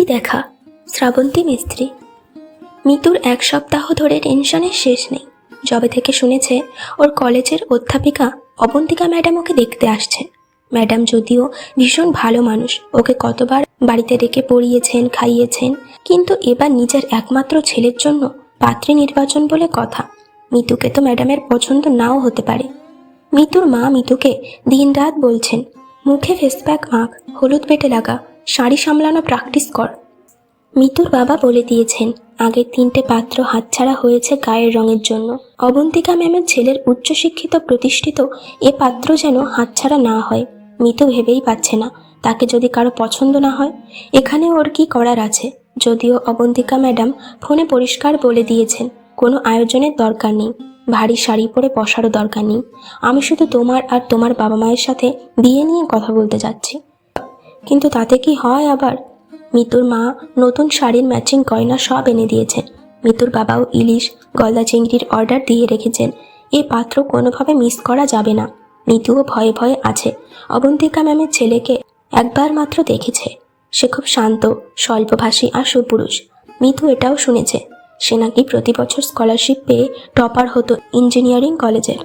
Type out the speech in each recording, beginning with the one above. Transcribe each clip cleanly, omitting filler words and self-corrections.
আজকেরই দেখা। শ্রাবন্তী মিস্ত্রি। মিতুর এক সপ্তাহ ধরে টেনশনের শেষ নেই। যবে থেকে শুনেছে ওর কলেজের অধ্যাপিকা অবন্তিকা ম্যাডাম ওকে দেখতে আসছেন। ম্যাডাম যদিও ভীষণ ভালো মানুষ, ওকে কতবার বাড়িতে ডেকে পড়িয়েছেন, খাইয়েছেন, কিন্তু এবার নিজের একমাত্র ছেলের জন্য পাত্রী নির্বাচন বলে কথা। মিতুকে তো ম্যাডামের পছন্দ নাও হতে পারে। মিতুর মা মিতুকে দিনরাত বলছেন, মুখে ফেসপ্যাক মাখ, হলুদ বেটে লাগা, শাড়ি সামলানো প্র্যাকটিস কর। মিতুর বাবা বলে দিয়েছেন আগের 3টে পাত্র হাতছাড়া হয়েছে গায়ের রঙের জন্য। অবন্তিকা ম্যামের ছেলের উচ্চশিক্ষিত প্রতিষ্ঠিত এ পাত্র যেন হাতছাড়া না হয়। মিতু ভেবেই পাচ্ছে না তাকে যদি কারো পছন্দ না হয় এখানে ওর কি করার আছে। যদিও অবন্তিকা ম্যাডাম ফোনে পরিষ্কার বলে দিয়েছেন কোনো আয়োজনের দরকার নেই, ভারী শাড়ি পরে বসারও দরকার নেই, আমি শুধু তোমার আর তোমার বাবা মায়ের সাথে বিয়ে নিয়ে কথা বলতে যাচ্ছি। কিন্তু তাতে কি হয় আবার? মিতুর মা নতুন শাড়ির ম্যাচিং গয়না সব এনে দিয়েছেন। মিতুর বাবাও ইলিশ, গলদা চিংড়ির অর্ডার দিয়ে রেখেছেন। এই পাত্র কোনোভাবে মিস করা যাবে না। মিতুও ভয়ে ভয়ে আছে। অবন্তিকা ম্যামের ছেলেকে একবার মাত্র দেখেছে। সে খুব শান্ত, স্বল্পভাষী আর সুপুরুষ। মিতু এটাও শুনেছে সে নাকি প্রতি বছর স্কলারশিপ পেয়ে টপার হতো ইঞ্জিনিয়ারিং কলেজের,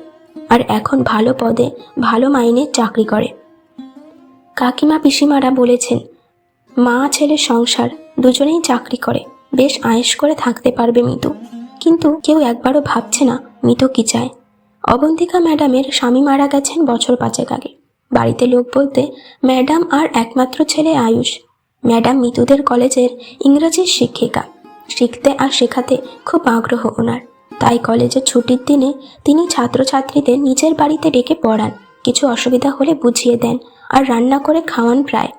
আর এখন ভালো পদে ভালো মাইনের চাকরি করে। কাকিমা পিসিমারা বলেছেন মা ছেলে সংসার দুজনেই চাকরি করে, বেশ আয়েশ করে থাকতে পারবে মিতু। কিন্তু কেউ একবারও ভাবছে না মিতু কি চায়। অবন্তিকা ম্যাডামের স্বামী মারা গেছেন বছর 5 আগে। বাড়িতে লোক বলতে ম্যাডাম আর একমাত্র ছেলে আয়ুষ। ম্যাডাম মিতুদের কলেজের ইংরেজির শিক্ষিকা। শিখতে আর শেখাতে খুব আগ্রহ ওনার। তাই কলেজের ছুটির দিনে তিনি ছাত্রছাত্রীদের নিজের বাড়িতে ডেকে পড়ান, কিছু অসুবিধা হলে বুঝিয়ে দেন আর রান্না করে খাওয়ান প্রায়।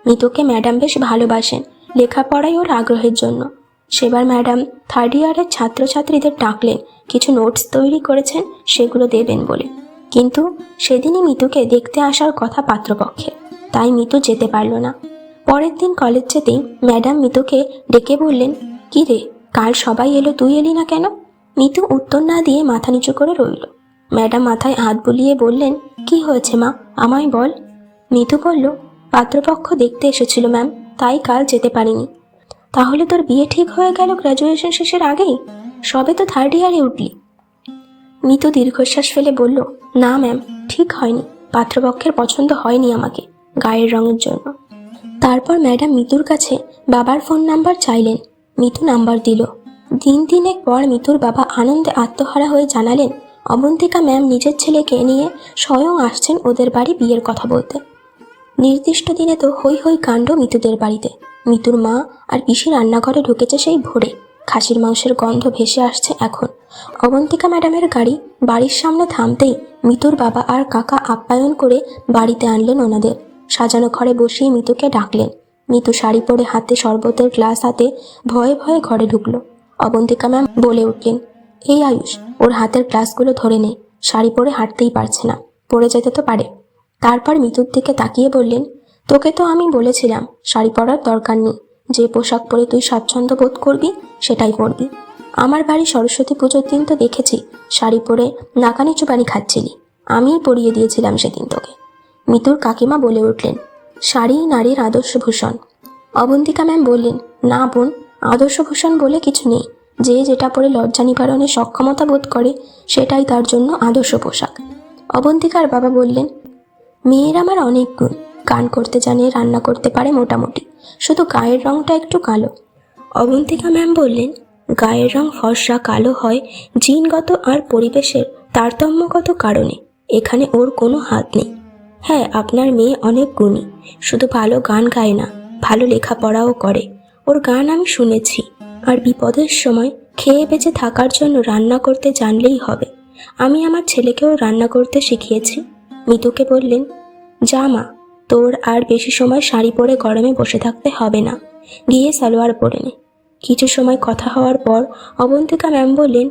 মিতুকে ম্যাডাম বেশ ভালোবাসেন, লেখাপড়ায় ওর আগ্রহের জন্য। সেবার ম্যাডাম 3rd ইয়ারের ছাত্রছাত্রীদের ডাকলেন, কিছু নোটস তৈরি করেছেন সেগুলো দেবেন বলে। কিন্তু সেদিনই মিতুকে দেখতে আসার কথা পাত্রপক্ষে, তাই মিতু যেতে পারল না। পরের দিন কলেজ যেতেই ম্যাডাম মিতুকে ডেকে বললেন, কি রে, কাল সবাই এলো, তুই এলি না কেন? মিতু উত্তর না দিয়ে মাথা নিচু করে রইল। ম্যাডাম মাথায় হাত বুলিয়ে বললেন, কি হয়েছে মা, আমায় বল। মিতু বলল, পাত্রপক্ষ দেখতে এসেছিল ম্যাম, তাই কাল যেতে পারিনি। তাহলে তোর বিয়ে ঠিক হয়ে গেল গ্র্যাজুয়েশন শেষের আগেই? সবে তো 3rd ইয়ারে উঠলি। মিতু দীর্ঘশ্বাস ফেলে বলল, না ম্যাম, ঠিক হয়নি। পাত্রপক্ষের পছন্দ হয়নি আমাকে গায়ের রঙের জন্য। তারপর ম্যাডাম মিতুর কাছে বাবার ফোন নাম্বার চাইলেন। মিতু নাম্বার দিল। দিন 3 পর মিতুর বাবা আনন্দে আত্মহারা হয়ে জানালেন অবন্তিকা ম্যাম নিজের ছেলেকে নিয়ে স্বয়ং আসছেন ওদের বাড়ি বিয়ের কথা বলতে। নির্দিষ্ট দিনে তো হই হই কাণ্ড মিতুদের বাড়িতে। মিতুর মা আর পিসি রান্নাঘরে ঢুকেছে সেই ভোরে। খাসির মাংসের গন্ধ ভেসে আসছে এখন। অবন্তিকা ম্যাডামের গাড়ি বাড়ির সামনে থামতেই মিতুর বাবা আর কাকা আপ্যায়ন করে বাড়িতে আনলেন ওনাদের। সাজানো ঘরে বসিয়ে মিতুকে ডাকলেন। মিতু শাড়ি পরে হাতে শরবতের গ্লাস হাতে ভয়ে ভয়ে ঘরে ঢুকলো। অবন্তিকা ম্যাম বলে উঠলেন, এই আয়ুষ, ওর হাতের গ্লাসগুলো ধরে নে, শাড়ি পরে হাঁটতেই পারছে না, পড়ে যেতে তো পারে। তারপর মিতুর দিকে তাকিয়ে বললেন, তোকে তো আমি বলেছিলাম শাড়ি পরার দরকার নেই, যে পোশাক পরে তুই স্বাচ্ছন্দ্য বোধ করবি সেটাই পরবি। আমার বাড়ি সরস্বতী পুজোর দিন তো দেখেছি শাড়ি পরে নাকানি চুবানি খাচ্ছিলি, আমিই পরিয়ে দিয়েছিলাম সেদিন তোকে। মিতুর কাকিমা বলে উঠলেন, শাড়ি নারীর আদর্শভূষণ। অবন্তিকা ম্যাম বললেন, না বোন, আদর্শভূষণ বলে কিছু নেই। যে যেটা পরে লজ্জা নিবারণে সক্ষমতা বোধ করে সেটাই তার জন্য আদর্শ পোশাক। অবন্তিকার বাবা বললেন, মেয়ের আমার অনেক গুণ, গান করতে জানে, রান্না করতে পারে মোটামুটি, শুধু গায়ের রঙটা একটু কালো। অবন্তিকা ম্যাম বললেন, গায়ের রং ফর্সা কালো হয় জিনগত আর পরিবেশের তারতম্যগত কারণে, এখানে ওর কোনো হাত নেই। হ্যাঁ, আপনার মেয়ে অনেক গুণী, শুধু ভালো গান গায় না, ভালো লেখাপড়াও করে। ওর গান আমি শুনেছি। আর বিপদের সময় খেয়ে বেঁচে থাকার জন্য রান্না করতে জানলেই হবে। আমি আমার ছেলেকেও রান্না করতে শিখিয়েছি। মিতুকে বললেন, যা মা, তোর আর বেশি সময় শাড়ি পরে গরমে বসে থাকতে হবে না, গিয়ে সালোয়ার পরে নে। কিছু সময় কথা হওয়ার পর অবন্তিকা ম্যাম বললেন,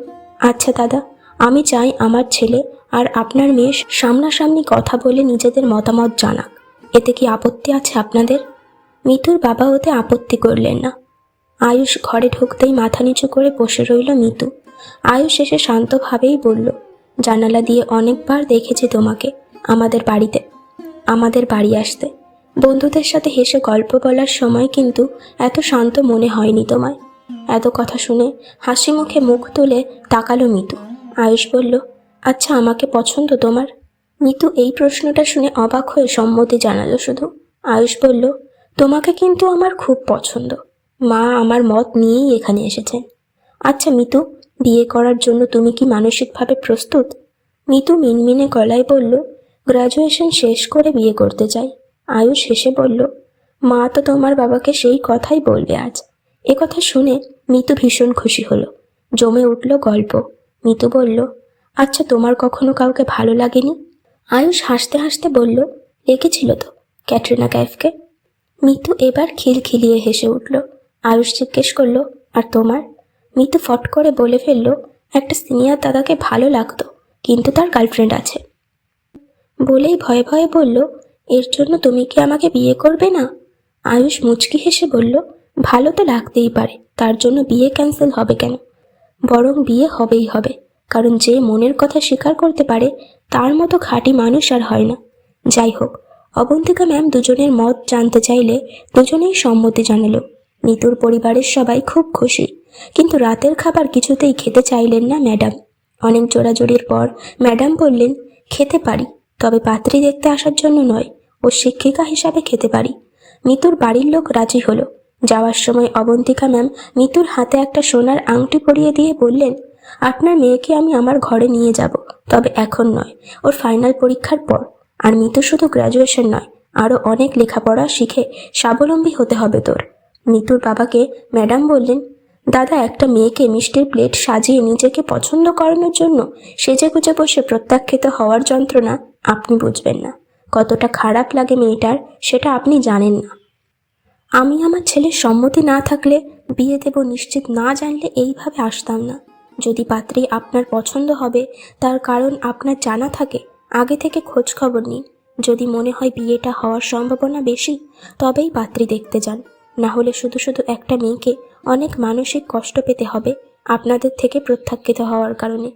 আচ্ছা দাদা, আমি চাই আমার ছেলে আর আপনার মেয়ে সামনাসামনি কথা বলে নিজেদের মতামত জানাক, এতে কি আপত্তি আছে আপনাদের? মিতুর বাবা ওতে আপত্তি করলেন না। আয়ুষ ঘরে ঢুকতেই মাথা নিচু করে বসে রইল মিতু। আয়ুষ এসে শান্তভাবেই বলল, জানালা দিয়ে অনেকবার দেখেছি তোমাকে আমাদের বাড়ি আসতে, বন্ধুদের সাথে হেসে গল্প বলার সময় কিন্তু এত শান্ত মনে হয়নি তোমায়। এত কথা শুনে হাসি মুখে মুখ তুলে তাকালো মিতু। আয়ুষ বলল, আচ্ছা আমাকে পছন্দ তোমার? মিতু এই প্রশ্নটা শুনে অবাক হয়ে সম্মতি জানালো শুধু। আয়ুষ বলল, তোমাকে কিন্তু আমার খুব পছন্দ। মা আমার মত নিয়েই এখানে এসেছেন। আচ্ছা মিতু, বিয়ে করার জন্য তুমি কি মানসিকভাবে প্রস্তুত? মিতু মিনমিনে গলায় বলল, গ্র্যাজুয়েশন শেষ করে বিয়ে করতে চাই। আয়ুষ হেসে বলল, মা তো তোমার বাবাকে সেই কথাই বলবে আজ। এ কথা শুনে মিতু ভীষণ খুশি হলো। জমে উঠল গল্প। মিতু বলল, আচ্ছা তোমার কখনো কাউকে ভালো লাগেনি? আয়ুষ হাসতে হাসতে বলল, লেগেছিল তো, ক্যাটরিনা কাইফকে। মিতু এবার খিলখিলিয়ে হেসে উঠল। আয়ুষ জিজ্ঞেস করলো, আর তোমার? মিতু ফট করে বলে ফেলল, একটা সিনিয়র দাদাকে ভালো লাগতো, কিন্তু তার গার্লফ্রেন্ড আছে। বলেই ভয়ে ভয়ে বলল, এর জন্য তুমি কি আমাকে বিয়ে করবে না? আয়ুষ মুচকি হেসে বলল, ভালো তো লাগতেই পারে, তার জন্য বিয়ে ক্যান্সেল হবে কেন? বরং বিয়ে হবেই হবে, কারণ যে মনের কথা স্বীকার করতে পারে তার মতো খাঁটি মানুষ আর হয় না। যাই হোক, অবন্তিকা ম্যাম দুজনের মত জানতে চাইলে দুজনেই সম্মতি জানালো। মিতুর পরিবারের সবাই খুব খুশি, কিন্তু রাতের খাবার কিছুতেই খেতে চাইলেন না ম্যাডাম। অনেক জোরাজোরির পর ম্যাডাম বললেন, খেতে পারি, তবে পাত্রী দেখতে আসার জন্য নয়, ও শিক্ষিকা হিসাবে খেতে পারি। মিতুর বাড়ির লোক রাজি হলো। যাওয়ার সময় অবন্তিকা ম্যাম মিতুর হাতে একটা সোনার আংটি পরিয়ে দিয়ে বললেন, আপনার মেয়েকে আমি আমার ঘরে নিয়ে যাব, তবে এখন নয়, ওর ফাইনাল পরীক্ষার পর। আর মিতু শুধু গ্র্যাজুয়েশন নয়, আরও অনেক লেখাপড়া শিখে স্বাবলম্বী হতে হবে তোর। মিতুর বাবাকে ম্যাডাম বললেন, দাদা একটা মেয়েকে মিষ্টির প্লেট সাজিয়ে নিজেকে পছন্দ করানোর জন্য সেজেগুজে বসে প্রত্যাখ্যিত হওয়ার যন্ত্রণা আপনি বুঝবেন না। কতটা খারাপ লাগে মেয়েটার সেটা আপনি জানেন না। আমি আমার ছেলের সম্মতি না থাকলে, বিয়ে দেব নিশ্চিত না জানলে এইভাবে আসতাম না। যদি পাত্রী আপনার পছন্দ হবে তার কারণ আপনার জানা থাকে, আগে থেকে খোঁজ খবর নিন। যদি মনে হয় বিয়েটা হওয়ার সম্ভাবনা বেশি, তবেই পাত্রী দেখতে যান। না হলে শুধু শুধু একটা মেয়েকে অনেক মানসিক কষ্ট পেতে হবে আপনাদের থেকে প্রত্যাখ্যিত হওয়ার কারণে।